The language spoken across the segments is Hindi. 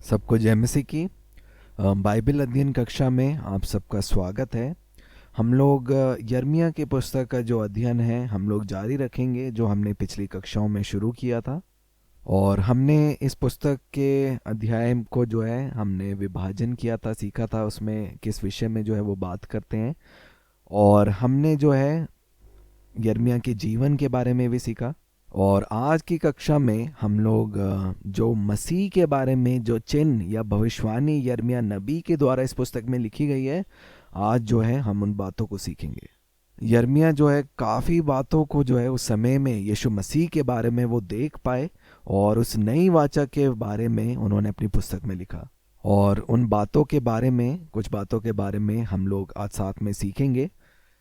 सबको जय मसीह की। बाइबल अध्ययन कक्षा में आप सबका स्वागत है। हम लोग यिर्मयाह की पुस्तक का जो अध्ययन है हम लोग जारी रखेंगे, जो हमने पिछली कक्षाओं में शुरू किया था। और हमने इस पुस्तक के अध्याय को जो है हमने विभाजन किया था, सीखा था उसमें किस विषय में जो है वो बात करते हैं। और हमने जो है यिर्मयाह के जीवन के बारे में भी सीखा। और आज की कक्षा में हम लोग जो मसीह के बारे में जो चिन्ह या भविष्यवाणी यिर्मयाह नबी के द्वारा इस पुस्तक में लिखी गई है, आज जो है हम उन बातों को सीखेंगे। यिर्मयाह जो है काफ़ी बातों को जो है उस समय में यीशु मसीह के बारे में वो देख पाए, और उस नई वाचा के बारे में उन्होंने अपनी पुस्तक में लिखा। और उन बातों के बारे में, कुछ बातों के बारे में हम लोग आज साथ में सीखेंगे।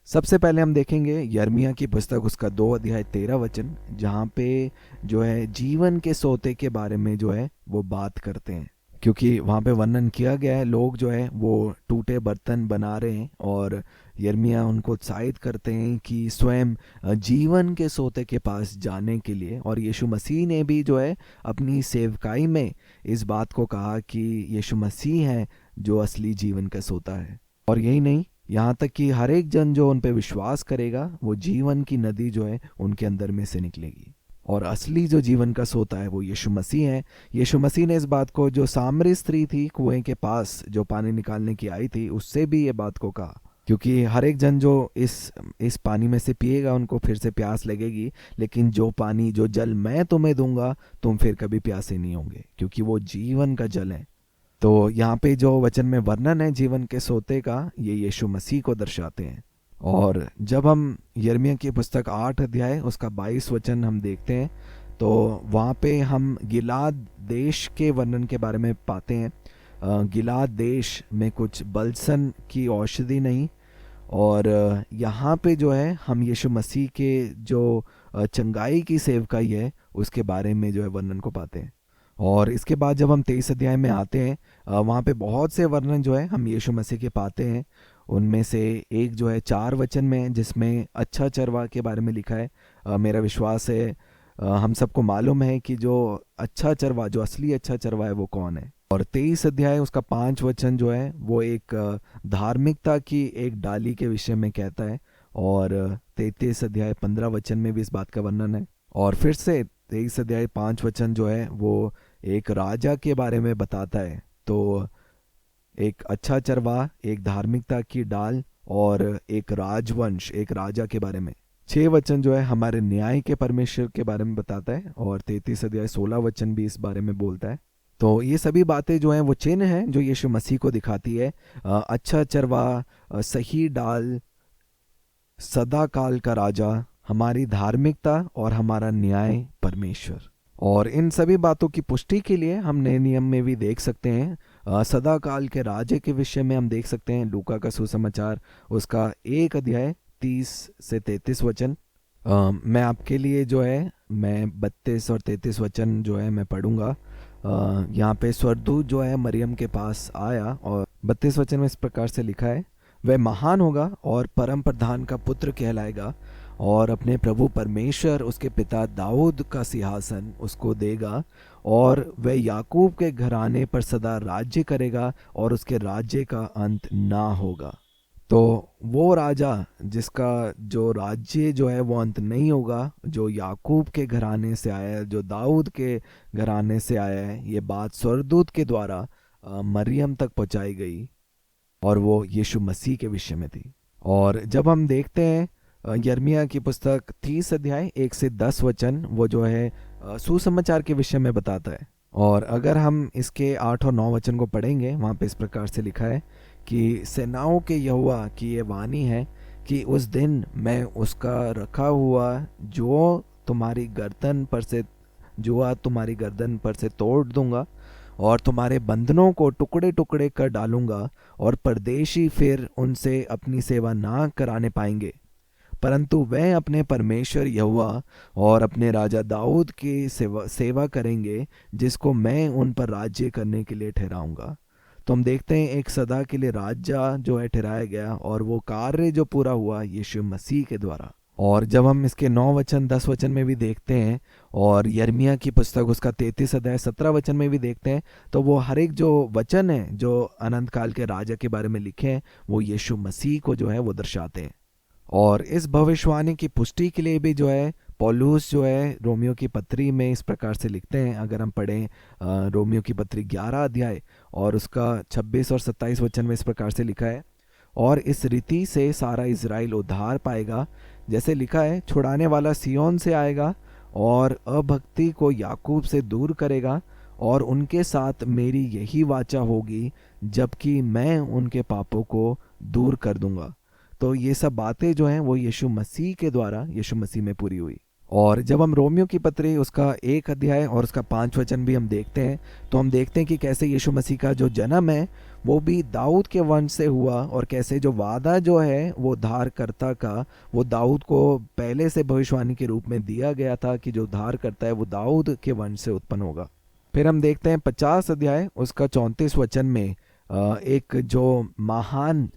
सबसे पहले हम देखेंगे यिर्मयाह की पुस्तक, उसका 2 अध्याय 13 वचन, जहाँ पे जो है जीवन के सोते के बारे में जो है वो बात करते हैं। क्योंकि वहाँ पे वर्णन किया गया है, लोग जो है वो टूटे बर्तन बना रहे हैं, और यिर्मयाह उनको उत्साहित करते हैं कि स्वयं जीवन के सोते के पास जाने के लिए। और यीशु मसीह ने भी जो है अपनी सेवकाई में इस बात को कहा कि यीशु मसीह है जो असली जीवन का सोता है। और यही नहीं, यहाँ तक कि हर एक जन जो उन पे विश्वास करेगा वो जीवन की नदी जो है उनके अंदर में से निकलेगी। और असली जो जीवन का सोता है वो यीशु मसीह है। यीशु मसीह ने इस बात को, जो सामरी स्त्री थी कुएं के पास जो पानी निकालने की आई थी, उससे भी ये बात को कहा। क्योंकि हर एक जन जो इस पानी में से पिएगा उनको फिर से प्यास लगेगी, लेकिन जो पानी, जो जल मैं तुम्हें दूंगा, तुम फिर कभी प्यासे नहीं होंगे, क्योंकि वो जीवन का जल है। तो यहाँ पे जो वचन में वर्णन है जीवन के सोते का, ये यीशु मसीह को दर्शाते हैं। और जब हम यिर्मयाह की पुस्तक 8 अध्याय उसका 22 वचन हम देखते हैं, तो वहाँ पे हम गिलाद देश के वर्णन के बारे में पाते हैं। गिलाद देश में कुछ बलसन की औषधि नहीं, और यहाँ पे जो है हम यीशु मसीह के जो चंगाई की सेवकाई है उसके बारे में जो है वर्णन को पाते हैं। और इसके बाद जब हम 23 अध्याय में आते हैं, वहाँ पे बहुत से वर्णन जो है हम यीशु मसीह के पाते हैं। उनमें से एक जो है 4 वचन में, जिसमें अच्छा चरवा के बारे में लिखा है। मेरा विश्वास है हम सबको मालूम है कि जो अच्छा चरवा, जो असली अच्छा चरवा है वो कौन है। और 23 अध्याय उसका 5 वचन जो है वो एक धार्मिकता की एक डाली के विषय में कहता है। और 33 अध्याय 15 वचन में भी इस बात का वर्णन है। और फिर से 23 अध्याय 5 वचन जो है वो एक राजा के बारे में बताता है। तो एक अच्छा चरवाह, एक धार्मिकता की डाल, और एक राजवंश, एक राजा के बारे में। 6 वचन जो है हमारे न्याय के परमेश्वर के बारे में बताता है, और 33 अध्याय 16 वचन भी इस बारे में बोलता है। तो ये सभी बातें जो हैं वो चिन्ह हैं जो यीशु मसीह को दिखाती है। अच्छा चरवाह, सही डाल, सदा काल का राजा, हमारी धार्मिकता और हमारा न्याय परमेश्वर। और इन सभी बातों की पुष्टि के लिए हम नए नियम में भी देख सकते हैं। सदा काल के राजे के विषय में हम देख सकते हैं लूका का सुसमाचार उसका 1 अध्याय 30 से 33 वचन। मैं आपके लिए जो है मैं 32 और 33 वचन जो है मैं पढ़ूंगा। यहाँ पे स्वर्गदूत जो है मरियम के पास आया, और 32 वचन में इस प्रकार से लिखा है, वह महान होगा और परम प्रधान का पुत्र कहलाएगा, और अपने प्रभु परमेश्वर उसके पिता दाऊद का सिंहासन उसको देगा, और वह याकूब के घराने पर सदा राज्य करेगा, और उसके राज्य का अंत ना होगा। तो वो राजा जिसका जो राज्य जो है वो अंत नहीं होगा, जो याकूब के घराने से आया है, जो दाऊद के घराने से आया है, ये बात स्वर्गदूत के द्वारा मरियम तक पहुंचाई गई, और वो यीशु मसीह के विषय में थी। और जब हम देखते हैं यिर्मयाह की पुस्तक 30 अध्याय 1 से 10 वचन, वो जो है सुसमाचार के विषय में बताता है। और अगर हम इसके 8 और 9 वचन को पढ़ेंगे, वहाँ पे इस प्रकार से लिखा है कि सेनाओं के यहोवा की ये वाणी है कि उस दिन मैं उसका रखा हुआ जो तुम्हारी गर्दन पर से तोड़ दूंगा, और तुम्हारे बंधनों को टुकड़े टुकड़े कर डालूंगा, और परदेशी फिर उनसे अपनी सेवा ना कराने पाएंगे, परंतु वह अपने परमेश्वर यहोवा और अपने राजा दाऊद की सेवा करेंगे, जिसको मैं उन पर राज्य करने के लिए ठहराऊंगा। तो हम देखते हैं एक सदा के लिए राजा जो है ठहराया गया, और वो कार्य जो पूरा हुआ यीशु मसीह के द्वारा। और जब हम इसके 9 वचन 10 वचन में भी देखते हैं और यिर्मयाह की पुस्तक उसका 33 अध्याय 17 वचन में भी देखते हैं, तो वो हर एक जो वचन है जो अनंत काल के राजा के बारे में लिखे हैं वो यीशु मसीह को जो है वो दर्शाते हैं। और इस भविष्यवाणी की पुष्टि के लिए भी जो है पौलुस जो है रोमियो की पत्री में इस प्रकार से लिखते हैं। अगर हम पढ़ें रोमियो की पत्री 11 अध्याय और उसका 26 और 27 वचन में इस प्रकार से लिखा है, और इस रीति से सारा इज़राइल उद्धार पाएगा, जैसे लिखा है, छुड़ाने वाला सियोन से आएगा और अभक्ति को याकूब से दूर करेगा, और उनके साथ मेरी यही वाचा होगी जबकि मैं उनके पापों को दूर कर दूंगा। तो ये सब बातें जो हैं वो यीशु मसीह के द्वारा यीशु मसीह में पूरी हुई। और जब हम रोमियो की पत्री उसका 1 अध्याय और उसका 5 वचन भी हम देखते हैं, तो हम देखते हैं कि कैसे यीशु मसीह का जो जन्म है वो भी दाऊद के वंश से हुआ, और कैसे जो वादा जो है वो उद्धारकर्ता का वो दाऊद को पहले से भविष्यवाणी के रूप में दिया गया था कि जो उद्धार करता है वो दाऊद के वंश से उत्पन्न होगा। फिर हम देखते हैं 50 अध्याय उसका 34 वचन में एक जो महान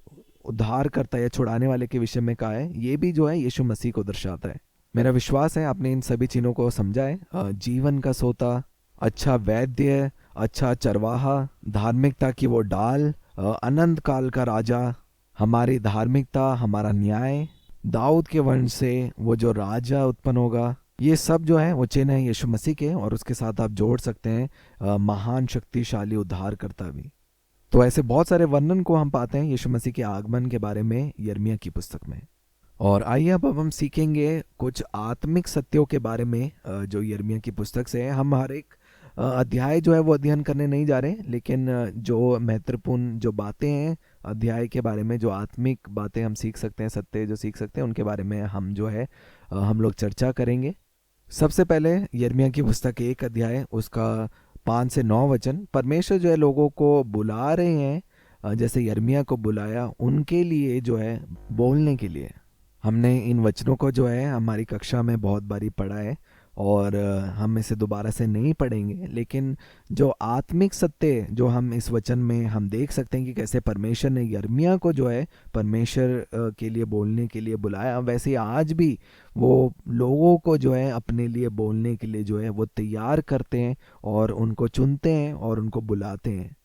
उद्धार करता है या छुड़ाने वाले के विषय में कहा है, ये भी जो है यीशु मसीह को दर्शाता है। मेरा विश्वास है आपने इन सभी चीज़ों को समझा है। जीवन का सोता, अच्छा वैद्य, अच्छा चरवाहा, धार्मिकता की वो डाल, अनंत काल का राजा, हमारी धार्मिकता, हमारा न्याय, दाऊद के वंश से वो जो राजा उत्पन्न होगा, ये सब जो है वो चिन्ह है यीशु मसीह के। और उसके साथ आप जोड़ सकते हैं महान शक्तिशाली उद्धार करता भी। तो ऐसे बहुत सारे वर्णन को हम पाते हैं यीशु मसीह के आगमन के बारे में यिर्मयाह की पुस्तक में। और आइए अब हम सीखेंगे कुछ आत्मिक सत्यों के बारे में जो यिर्मयाह की पुस्तक से है। हम हर एक अध्याय जो है वो अध्ययन करने नहीं जा रहे, लेकिन जो महत्वपूर्ण जो बातें हैं अध्याय के बारे में, जो आत्मिक बातें हम सीख सकते हैं, सत्य जो सीख सकते हैं, उनके बारे में हम जो है हम लोग चर्चा करेंगे। सबसे पहले यिर्मयाह की पुस्तक 1 अध्याय उसका 5 से 9 वचन। परमेश्वर जो है लोगों को बुला रहे हैं, जैसे यिर्मयाह को बुलाया उनके लिए जो है बोलने के लिए। हमने इन वचनों को जो है हमारी कक्षा में बहुत बारी पढ़ा है और हम इसे दोबारा से नहीं पढ़ेंगे, लेकिन जो आत्मिक सत्य जो हम इस वचन में हम देख सकते हैं कि कैसे परमेश्वर ने यिर्मयाह को जो है परमेश्वर के लिए बोलने के लिए बुलाया, वैसे आज भी वो लोगों को जो है अपने लिए बोलने के लिए जो है वो तैयार करते हैं और उनको चुनते हैं और उनको बुलाते हैं।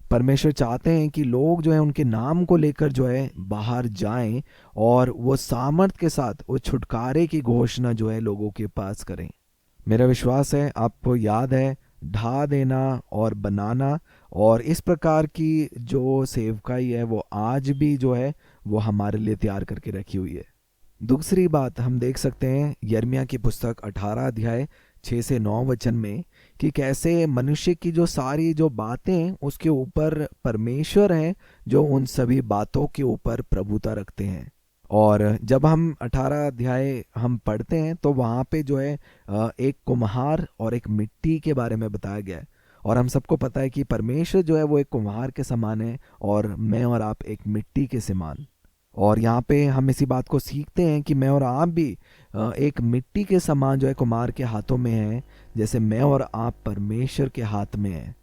परमेश्वर चाहते हैं कि लोग जो है उनके नाम को लेकर जो है बाहर जाएं और वो सामर्थ के साथ वो छुटकारे की घोषणा जो है लोगों के पास करें। मेरा विश्वास है आपको याद है ढा देना और बनाना और इस प्रकार की जो सेवकाई है वो आज भी जो है वो हमारे लिए तैयार करके रखी हुई है। दूसरी बात हम देख सकते हैं यिर्मयाह की पुस्तक 18 अध्याय 6 से 9 वचन में कि कैसे मनुष्य की जो सारी जो बातें उसके ऊपर परमेश्वर हैं जो उन सभी बातों के ऊपर प्रभुता रखते हैं। और जब हम 18 अध्याय हम पढ़ते हैं तो वहाँ पे जो है एक कुम्हार और एक मिट्टी के बारे में बताया गया है। और हम सबको पता है कि परमेश्वर जो है वो एक कुम्हार के समान है और मैं और आप एक मिट्टी के समान। और यहाँ पे हम इसी बात को सीखते हैं कि मैं और आप भी एक मिट्टी के समान जो है कुम्हार के हाथों में है, जैसे मैं और आप परमेश्वर के हाथ में हैं।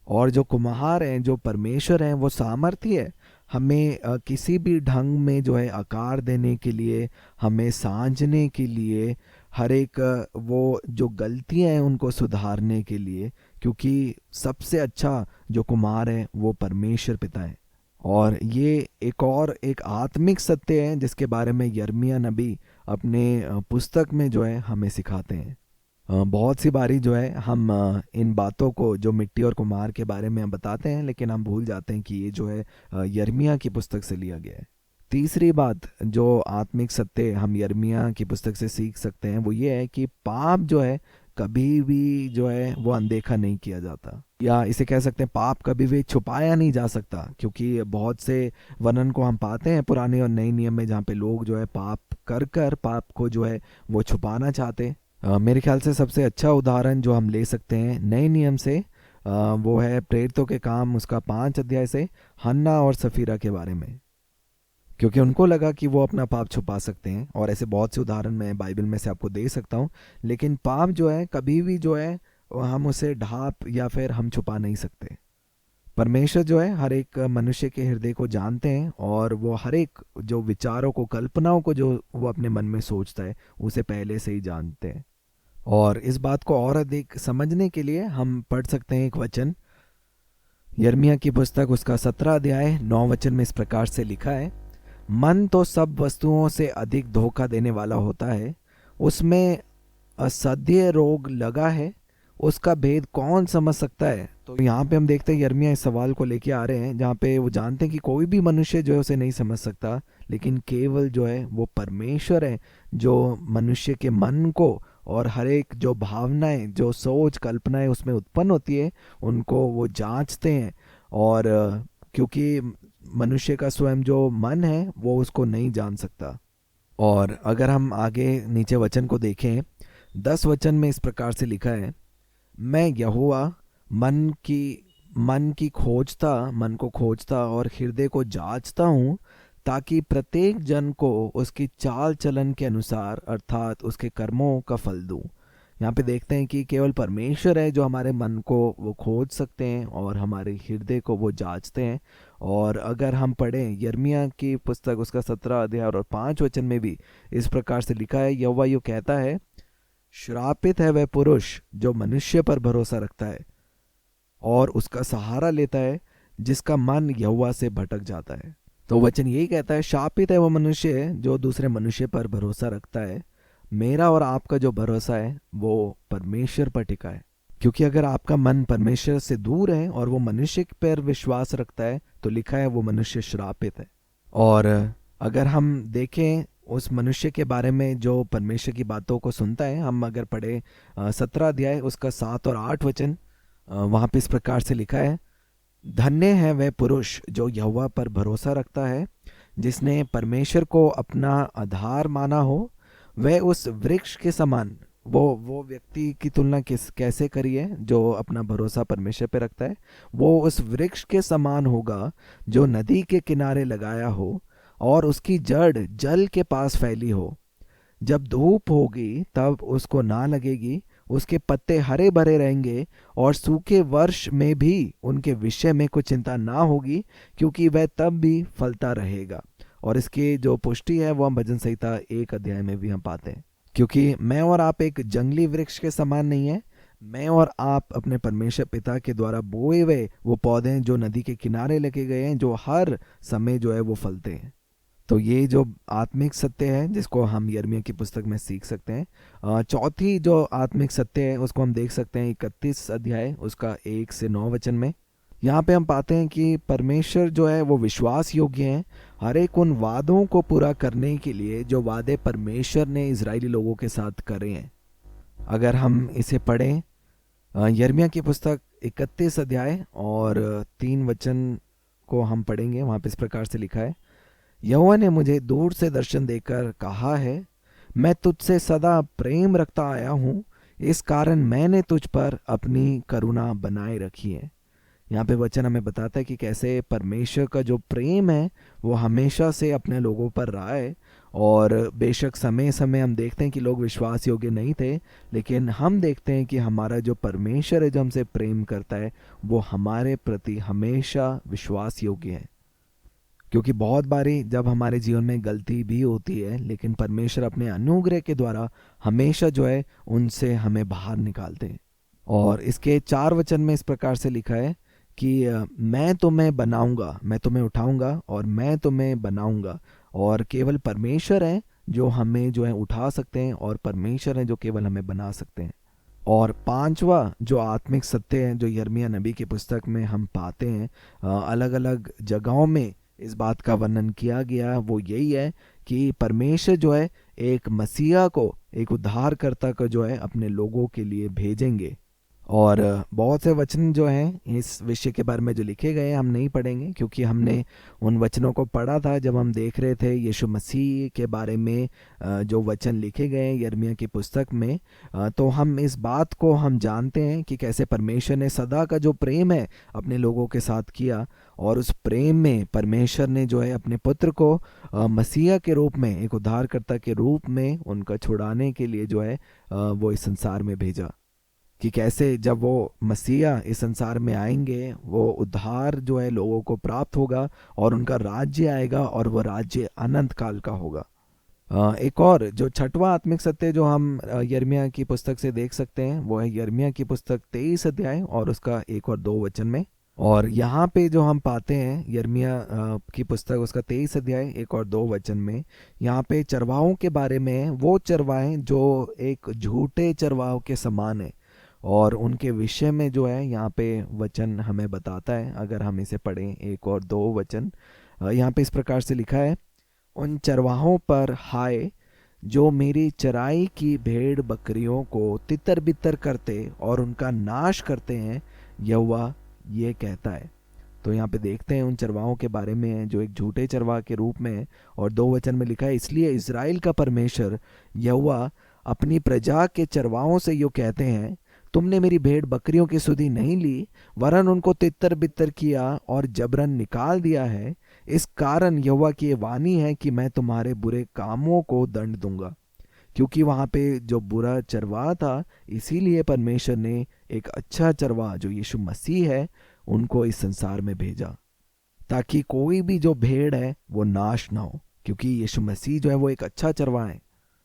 और जो कुम्हार हैं जो परमेश्वर हैं वो सामर्थ्य है हमें किसी भी ढंग में जो है आकार देने के लिए, हमें सांझने के लिए, हर एक वो जो गलतियां हैं उनको सुधारने के लिए, क्योंकि सबसे अच्छा जो कुम्हार है वो परमेश्वर पिता है। और ये एक और एक आत्मिक सत्य है जिसके बारे में यिर्मयाह नबी अपने पुस्तक में जो है हमें सिखाते हैं। बहुत सी बारी जो है हम इन बातों को जो मिट्टी और कुम्हार के बारे में हम बताते हैं, लेकिन हम भूल जाते हैं कि ये जो है यिर्मयाह की पुस्तक से लिया गया है। तीसरी बात जो आत्मिक सत्य हम यिर्मयाह की पुस्तक से सीख सकते हैं वो ये है कि पाप जो है कभी भी जो है वो अनदेखा नहीं किया जाता, या इसे कह सकते हैं पाप कभी भी छुपाया नहीं जा सकता। क्योंकि बहुत से वर्णन को हम पाते हैं पुराने और नए नियम में जहाँ पे लोग जो है पाप कर कर पाप को जो है वो छुपाना चाहते। मेरे ख्याल से सबसे अच्छा उदाहरण जो हम ले सकते हैं नए नियम से वो है प्रेरितों के काम उसका 5 अध्याय से हन्ना और सफीरा के बारे में, क्योंकि उनको लगा कि वो अपना पाप छुपा सकते हैं। और ऐसे बहुत से उदाहरण मैं बाइबल में से आपको दे सकता हूँ, लेकिन पाप जो है कभी भी जो है हम उसे ढांप या फिर हम छुपा नहीं सकते। परमेश्वर जो है हर एक मनुष्य के हृदय को जानते हैं, और वो हर एक जो विचारों को, कल्पनाओं को जो वो अपने मन में सोचता है उसे पहले से ही जानते हैं। और इस बात को और अधिक समझने के लिए हम पढ़ सकते हैं एक वचन, यिर्मयाह की पुस्तक उसका 17 अध्याय 9 वचन में इस प्रकार से लिखा है, मन तो सब वस्तुओं से अधिक धोखा देने वाला होता है, उसमें असाध्य रोग लगा है, उसका भेद कौन समझ सकता है। तो यहाँ पे हम देखते हैं यिर्मयाह इस सवाल को लेके आ रहे हैं, जहाँ पे वो जानते हैं कि कोई भी मनुष्य जो है उसे नहीं समझ सकता, लेकिन केवल जो है वो परमेश्वर है जो मनुष्य के मन को और हर एक जो भावनाएं, जो सोच कल्पनाएं उसमें उत्पन्न होती है, उनको वो जांचते हैं। और क्योंकि मनुष्य का स्वयं जो मन है वो उसको नहीं जान सकता। और अगर हम आगे नीचे वचन को देखें, 10 वचन में इस प्रकार से लिखा है, मैं यहोवा मन को खोजता और हृदय को जांचता हूँ, ताकि प्रत्येक जन को उसकी चाल चलन के अनुसार अर्थात उसके कर्मों का फल दूं। यहाँ पे देखते हैं कि केवल परमेश्वर है जो हमारे मन को वो खोज सकते हैं और हमारे हृदय को वो जांचते हैं। और अगर हम पढ़ें यिर्मयाह की पुस्तक उसका 17 अध्याय और 5 वचन में भी इस प्रकार से लिखा है, यहोवा यूं कहता है, श्रापित है वह पुरुष जो मनुष्य पर भरोसा रखता है और उसका सहारा लेता है, जिसका मन यहोवा से भटक जाता है। तो वचन यही कहता है, शापित है वो मनुष्य जो दूसरे मनुष्य पर भरोसा रखता है। मेरा और आपका जो भरोसा है वो परमेश्वर पर टिका है, क्योंकि अगर आपका मन परमेश्वर से दूर है और वो मनुष्य पर विश्वास रखता है तो लिखा है वो मनुष्य श्रापित है। और अगर हम देखें उस मनुष्य के बारे में जो परमेश्वर की बातों को सुनता है, हम अगर पढ़े 17 अध्याय उसका 7 और 8 वचन, वहाँ पे इस प्रकार से लिखा है, धन्य है वह पुरुष जो यहोवा पर भरोसा रखता है, जिसने परमेश्वर को अपना आधार माना हो। वह उस वृक्ष के समान, वो व्यक्ति की तुलना कैसे करी है जो अपना भरोसा परमेश्वर पे रखता है, वो उस वृक्ष के समान होगा जो नदी के किनारे लगाया हो और उसकी जड़ जल के पास फैली हो। जब धूप होगी तब उसको ना लगेगी, उसके पत्ते हरे भरे रहेंगे और सूखे वर्ष में भी उनके विषय में कोई चिंता ना होगी, क्योंकि वह तब भी फलता रहेगा। और इसकी जो पुष्टि है वो हम भजन संहिता 1 अध्याय में भी हम पाते हैं। क्योंकि मैं और आप एक जंगली वृक्ष के समान नहीं है, मैं और आप अपने परमेश्वर पिता के द्वारा बोए हुए वो पौधे हैं जो नदी के किनारे लगे गए हैं, जो हर समय जो है वो फलते हैं। तो ये जो आत्मिक सत्य है जिसको हम यिर्मयाह की पुस्तक में सीख सकते हैं। चौथी जो आत्मिक सत्य है उसको हम देख सकते हैं 31 अध्याय उसका 1 से 9 वचन में। यहाँ पे हम पाते हैं कि परमेश्वर जो है वो विश्वास योग्य है हर एक उन वादों को पूरा करने के लिए जो वादे परमेश्वर ने इजरायली लोगों के साथ करे हैं। अगर हम इसे पढ़ें, यिर्मयाह की पुस्तक 31 अध्याय और 3 वचन को हम पढ़ेंगे, वहाँ पे इस प्रकार से लिखा है, यहोवा ने मुझे दूर से दर्शन देकर कहा है, मैं तुझसे सदा प्रेम रखता आया हूँ, इस कारण मैंने तुझ पर अपनी करुणा बनाए रखी है। यहाँ पे वचन हमें बताता है कि कैसे परमेश्वर का जो प्रेम है वो हमेशा से अपने लोगों पर रहा है। और बेशक समय समय हम देखते हैं कि लोग विश्वास योग्य नहीं थे, लेकिन हम देखते हैं कि हमारा जो परमेश्वर है जो हमसे प्रेम करता है वो हमारे प्रति हमेशा विश्वास योग्य है। क्योंकि बहुत बारी जब हमारे जीवन में गलती भी होती है, लेकिन परमेश्वर अपने अनुग्रह के द्वारा हमेशा जो है उनसे हमें बाहर निकालते हैं। और इसके 4 वचन में इस प्रकार से लिखा है कि मैं तुम्हें बनाऊंगा, मैं तुम्हें उठाऊंगा और मैं तुम्हें बनाऊंगा। और केवल परमेश्वर है जो हमें जो है उठा सकते हैं और परमेश्वर है जो केवल हमें बना सकते हैं। और 5वां जो आत्मिक सत्य है जो यिर्मयाह नबी की पुस्तक में हम पाते हैं, अलग अलग जगहों में इस बात का वर्णन किया गया, वो यही है कि परमेश्वर जो है एक मसीहा को, एक उद्धारकर्ता को जो है अपने लोगों के लिए भेजेंगे। और बहुत से वचन जो हैं इस विषय के बारे में जो लिखे गए हैं हम नहीं पढ़ेंगे, क्योंकि हमने उन वचनों को पढ़ा था जब हम देख रहे थे यीशु मसीह के बारे में जो वचन लिखे गए हैं यिर्मयाह की पुस्तक में। तो हम इस बात को हम जानते हैं कि कैसे परमेश्वर ने सदा का जो प्रेम है अपने लोगों के साथ किया, और उस प्रेम में परमेश्वर ने जो है अपने पुत्र को मसीहा के रूप में, एक उद्धारकर्ता के रूप में उनका छुड़ाने के लिए जो है वो इस संसार में भेजा। कि कैसे जब वो मसीहा इस संसार में आएंगे वो उद्धार जो है लोगों को प्राप्त होगा और उनका राज्य आएगा और वो राज्य अनंत काल का होगा। एक और जो छठवां आत्मिक सत्य जो हम यिर्मयाह की पुस्तक से देख सकते हैं वो है यिर्मयाह की पुस्तक 23 अध्याय और उसका 1 और 2 वचन में। और यहाँ पे जो हम पाते हैं यिर्मयाह की पुस्तक उसका 23 अध्याय 1 और 2 वचन में, यहाँ पे चरवाहों के बारे में है, वो चरवाहे जो एक झूठे चरवाहों के समान है। और उनके विषय में जो है यहाँ पे वचन हमें बताता है, अगर हम इसे पढ़ें 1 और 2 वचन, यहाँ पे इस प्रकार से लिखा है, उन चरवाहों पर हाय जो मेरी चराई की भेड़ बकरियों को तितर बितर करते और उनका नाश करते हैं, यहोवा ये कहता है। तो यहाँ पे देखते हैं उन चरवाहों के बारे में है जो एक झूठे चरवाह के रूप में है। और 2 वचन में लिखा है, इसलिए इज़राइल का परमेश्वर यहोवा अपनी प्रजा के चरवाहों से यूँ कहते हैं, तुमने मेरी भेड़ बकरियों की सुधि नहीं ली वरन उनको तितर बितर किया और जबरन निकाल दिया है। इस कारण यहोवा की ये वाणी है कि मैं तुम्हारे बुरे कामों को दंड दूंगा। क्योंकि वहाँ पे जो बुरा चरवाह था, इसीलिए परमेश्वर ने एक अच्छा चरवाह जो यीशु मसीह है उनको इस संसार में भेजा, ताकि कोई भी जो भेड़ है वो नाश ना हो, क्योंकि यीशु मसीह जो है वो एक अच्छा चरवाह है।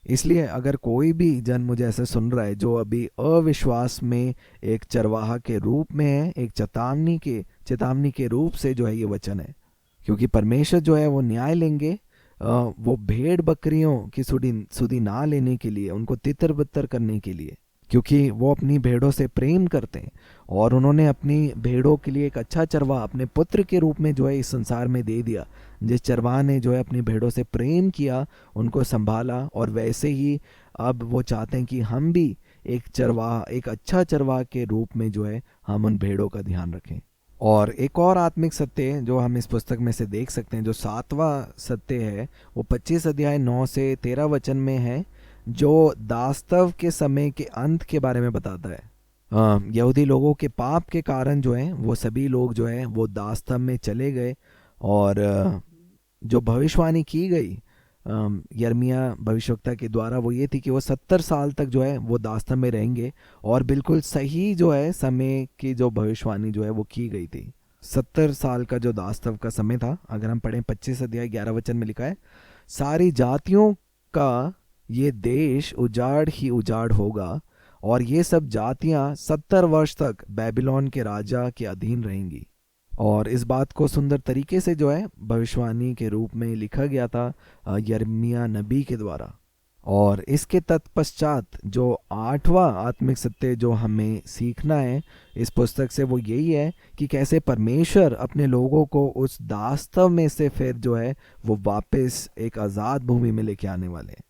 इसलिए अगर कोई भी जन मुझे ऐसे सुन रहा है जो अभी अविश्वास में एक चरवाहा के रूप में है, एक चेतावनी के रूप से जो है ये वचन है, क्योंकि परमेश्वर जो है वो न्याय लेंगे वो भेड़ बकरियों की सुधि ना लेने के लिए, उनको तितर बितर करने के लिए, क्योंकि वो अपनी भेड़ों से प्रेम करते हैं और उन्होंने अपनी भेड़ों के लिए एक अच्छा चरवाहा अपने पुत्र के रूप में जो है इस संसार में दे दिया। जिस चरवाहा ने जो है अपनी भेड़ों से प्रेम किया, उनको संभाला, और वैसे ही अब वो चाहते हैं कि हम भी एक अच्छा चरवाहा के रूप में जो है हम उन भेड़ों का ध्यान रखें। और एक और आत्मिक सत्य जो हम इस पुस्तक में से देख सकते हैं, जो 7वां सत्य है, वो 25 अध्याय 9 से 13 वचन में है, जो दास्तव के समय के अंत के बारे में बताता है। यहूदी लोगों के पाप के कारण जो है वो सभी लोग जो है वो दास्तव में चले गए। और जो भविष्यवाणी की गई यिर्मयाह भविष्यवक्ता के द्वारा वो ये थी कि वो 70 साल तक जो है वो दास्तव में रहेंगे, और बिल्कुल सही जो है समय की जो भविष्यवाणी जो है वो की गई थी। 70 साल का जो दास्तव का समय था, अगर हम पढ़ें 25 अध्याय 11 वचन में लिखा है, सारी जातियों का ये देश उजाड़ ही उजाड़ होगा और ये सब जातियां 70 वर्ष तक बेबीलोन के राजा के अधीन रहेंगी। और इस बात को सुंदर तरीके से जो है भविष्यवाणी के रूप में लिखा गया था यिर्मयाह नबी के द्वारा। और इसके तत्पश्चात जो 8वां आत्मिक सत्य जो हमें सीखना है इस पुस्तक से वो यही है कि कैसे परमेश्वर अपने लोगों को उस दास्तव में से फिर जो है वो वापस एक आज़ाद भूमि में लेके आने वाले हैं।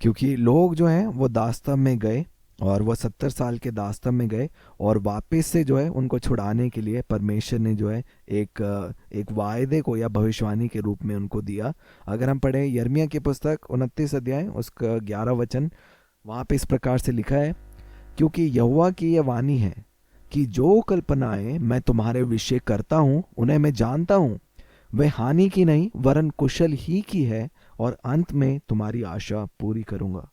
क्योंकि लोग जो हैं वो दास्तव में गए और वो 70 साल के दास्तव में गए, और वापस से जो है उनको छुड़ाने के लिए परमेश्वर ने जो है एक वायदे को या भविष्यवाणी के रूप में उनको दिया। अगर हम पढ़ें यिर्मयाह की पुस्तक 29 अध्याय उसका 11 वचन, वहाँ पे इस प्रकार से लिखा है, क्योंकि यहोवा की यह वाणी है कि जो कल्पनाएं मैं तुम्हारे विषय करता हूँ उन्हें मैं जानता हूँ, वह हानि की नहीं वरन कुशल ही की है, और अंत में तुम्हारी आशा पूरी करूँगा।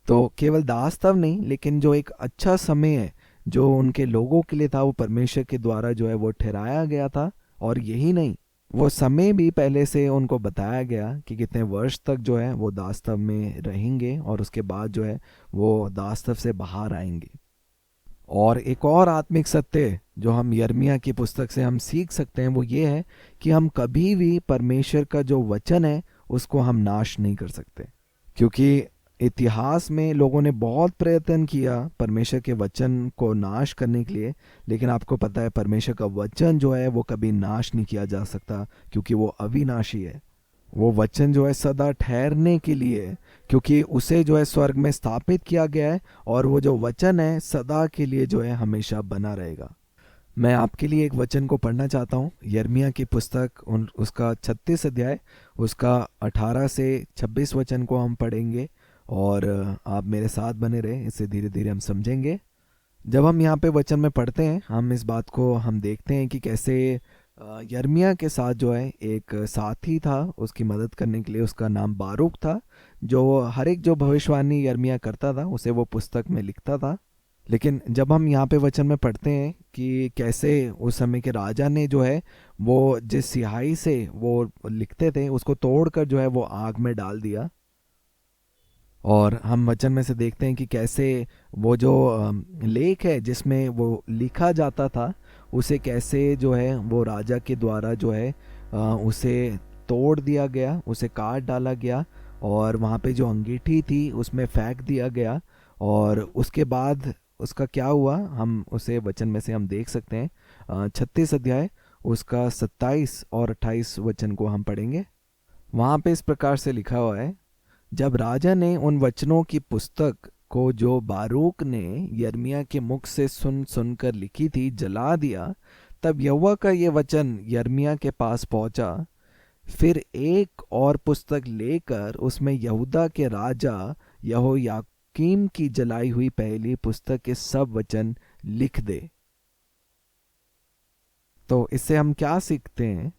तो केवल दास्तव नहीं, लेकिन जो एक अच्छा समय है जो उनके लोगों के लिए था वो परमेश्वर के द्वारा जो है वो ठहराया गया था। और यही नहीं, वो समय भी पहले से उनको बताया गया कि कितने वर्ष तक जो है वो दास्तव में रहेंगे और उसके बाद जो है वो दास्तव से बाहर आएंगे। और एक और आत्मिक सत्य जो हम यिर्मयाह की पुस्तक से हम सीख सकते हैं वो ये है कि हम कभी भी परमेश्वर का जो वचन है उसको हम नाश नहीं कर सकते, क्योंकि इतिहास में लोगों ने बहुत प्रयत्न किया परमेश्वर के वचन को नाश करने के लिए, लेकिन आपको पता है परमेश्वर का वचन जो है वो कभी नाश नहीं किया जा सकता, क्योंकि वो अविनाशी है। वो वचन जो है सदा ठहरने के लिए है, क्योंकि उसे जो है स्वर्ग में स्थापित किया गया है, और वो जो वचन है सदा के लिए जो है हमेशा बना रहेगा। मैं आपके लिए एक वचन को पढ़ना चाहता हूँ, यिर्मयाह की पुस्तक उसका 36 अध्याय उसका 18 से 26 वचन को हम पढ़ेंगे, और आप मेरे साथ बने रहे, इससे धीरे धीरे हम समझेंगे। जब हम यहाँ पे वचन में पढ़ते हैं हम इस बात को हम देखते हैं कि कैसे यिर्मयाह के साथ जो है एक साथी था उसकी मदद करने के लिए, उसका नाम बारूक था, जो हर एक जो भविष्यवाणी यिर्मयाह करता था उसे वो पुस्तक में लिखता था। लेकिन जब हम यहाँ पे वचन में पढ़ते हैं कि कैसे उस समय के राजा ने जो है वो जिस स्याही से वो लिखते थे उसको तोड़कर जो है वो आग में डाल दिया। और हम वचन में से देखते हैं कि कैसे वो जो लेख है जिसमें वो लिखा जाता था उसे कैसे जो है वो राजा के द्वारा जो है उसे तोड़ दिया गया, उसे काट डाला गया और वहाँ पे जो अंगीठी थी उसमें फेंक दिया गया। और उसके बाद उसका क्या हुआ हम उसे वचन में से हम देख सकते हैं। 36 अध्याय उसका 27 और 28 वचन को हम पढ़ेंगे। वहाँ पे इस प्रकार से लिखा हुआ है, जब राजा ने उन वचनों की पुस्तक को जो बारूक ने यिर्मयाह के मुख से सुन सुनकर लिखी थी जला दिया, तब यहोवा का ये वचन यिर्मयाह के पास पहुंचा। फिर एक और पुस्तक लेकर उसमें यहूदा के राजा यहोयाकीम की जलाई हुई पहली पुस्तक के सब वचन लिख दे। तो इससे हम क्या सीखते हैं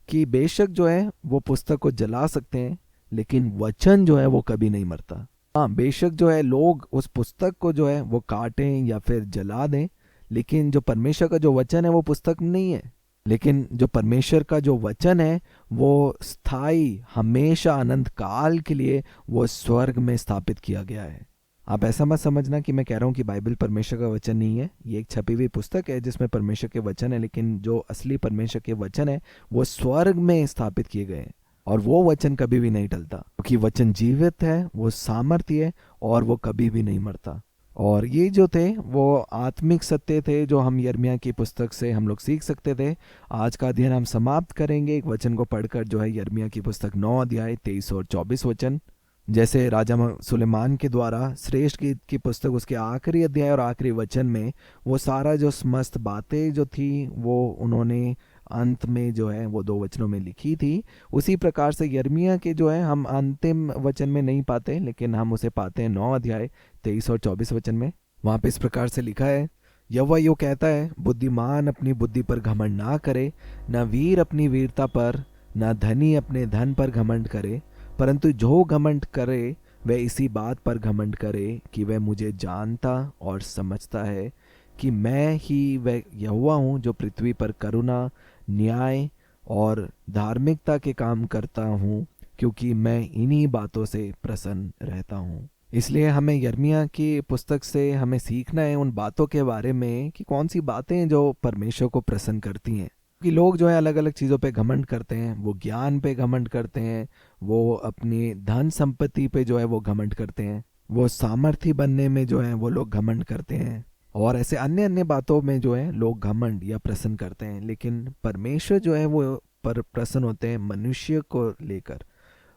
कि बेशक जो है वो पुस्तक को जला सकते हैं लेकिन वचन जो है वो कभी नहीं मरता। हाँ, बेशक जो है लोग उस पुस्तक को जो है वो काटें या फिर जला दें, लेकिन जो परमेश्वर का जो वचन है वो पुस्तक में नहीं है। लेकिन जो परमेश्वर का जो वचन है वो स्थायी, हमेशा अनंत काल के लिए वो स्वर्ग में स्थापित किया गया है। आप ऐसा मत समझना कि मैं कह रहा हूँ कि बाइबल परमेश्वर का वचन नहीं है। ये एक छपी हुई पुस्तक है जिसमें परमेश्वर के वचन है, लेकिन जो असली परमेश्वर के वचन है वो स्वर्ग में स्थापित किए गए हैं और वो वचन कभी भी नहीं टलता, क्योंकि वचन जीवित है, वो सामर्थ्य है और वो कभी भी नहीं मरता। और ये जो थे वो आत्मिक सत्य थे जो हम यिर्मयाह की पुस्तक से हम लोग सीख सकते थे। आज का अध्ययन हम समाप्त करेंगे एक वचन को पढ़कर जो है यिर्मयाह की पुस्तक 9 अध्याय 23 और 24 वचन। जैसे राजा सुलेमान के द्वारा श्रेष्ठ गीत की पुस्तक उसके आखिरी अध्याय और आखिरी वचन में वो सारा जो समस्त बातें जो थी वो उन्होंने अंत में जो है वो 2 वचनों में लिखी थी। उसी प्रकार से यिर्मयाह के जो है हम अंतिम वचन में नहीं पाते, लेकिन हम उसे पाते हैं 9 अध्याय 23 और 24 वचन में। वहाँ पे इस प्रकार से लिखा है, यहोवा यो कहता है, बुद्धिमान अपनी बुद्धि पर घमंड ना करे, न वीर अपनी वीरता पर, न धनी अपने धन पर घमंड करे, परंतु जो घमंड करे वह इसी बात पर घमंड करे कि वह मुझे जानता और समझता है कि मैं ही वह यहोवा हूँ जो पृथ्वी पर करुणा, न्याय और धार्मिकता के काम करता हूँ, क्योंकि मैं इन्हीं बातों से प्रसन्न रहता हूँ। इसलिए हमें यिर्मयाह की पुस्तक से हमें सीखना है उन बातों के बारे में कि कौन सी बातें जो परमेश्वर को प्रसन्न करती हैं। कि लोग जो है अलग अलग चीज़ों पे घमंड करते हैं, वो ज्ञान पे घमंड करते हैं, वो अपनी धन संपत्ति पे जो है वो घमंड करते हैं, वो सामर्थी बनने में जो है वो लोग घमंड करते हैं और ऐसे अन्य अन्य बातों में जो है लोग घमंड या प्रसन्न करते हैं। लेकिन परमेश्वर जो है वो पर प्रसन्न होते हैं मनुष्य को लेकर।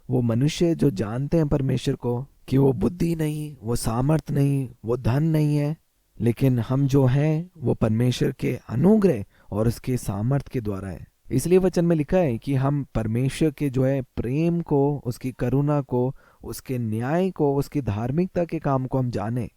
वो मनुष्य जो जानते हैं परमेश्वर को कि वो बुद्धि नहीं, वो सामर्थ नहीं, वो धन नहीं है, लेकिन हम जो हैं वो परमेश्वर के अनुग्रह और उसके सामर्थ्य के द्वारा है। इसलिए वचन में लिखा है कि हम परमेश्वर के जो है प्रेम को, उसकी करुणा को, उसके न्याय को, उसकी धार्मिकता के काम को हम जाने,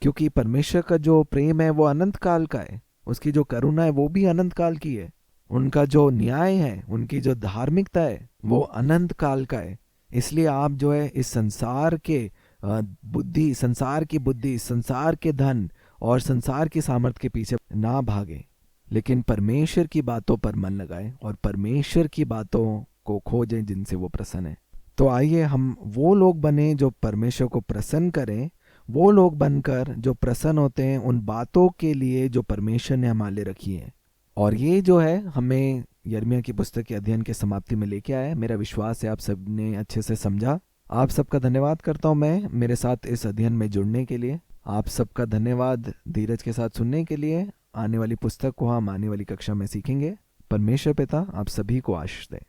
क्योंकि परमेश्वर का जो प्रेम है वो अनंत काल का है, उसकी जो करुणा है वो भी अनंत काल की है, उनका जो न्याय है, उनकी जो धार्मिकता है वो अनंत काल का है। इसलिए आप जो है इस संसार के बुद्धि, संसार की बुद्धि, संसार के धन और संसार की सामर्थ्य के पीछे ना भागे, लेकिन परमेश्वर की बातों पर मन लगाए और परमेश्वर की बातों को खोजें जिनसे वो प्रसन्न है। तो आइए हम वो लोग बने जो परमेश्वर को प्रसन्न करें, वो लोग बनकर जो प्रसन्न होते हैं उन बातों के लिए जो परमेश्वर ने हमारे लिए रखी है। और ये जो है हमें यिर्मयाह की पुस्तक के अध्ययन के समाप्ति में लेके आया। मेरा विश्वास है आप सबने अच्छे से समझा। आप सबका धन्यवाद करता हूँ मैं मेरे साथ इस अध्ययन में जुड़ने के लिए। आप सबका धन्यवाद धीरज के साथ सुनने के लिए। आने वाली पुस्तक को हम आने वाली कक्षा में सीखेंगे। परमेश्वर पिता आप सभी को आशीष दे।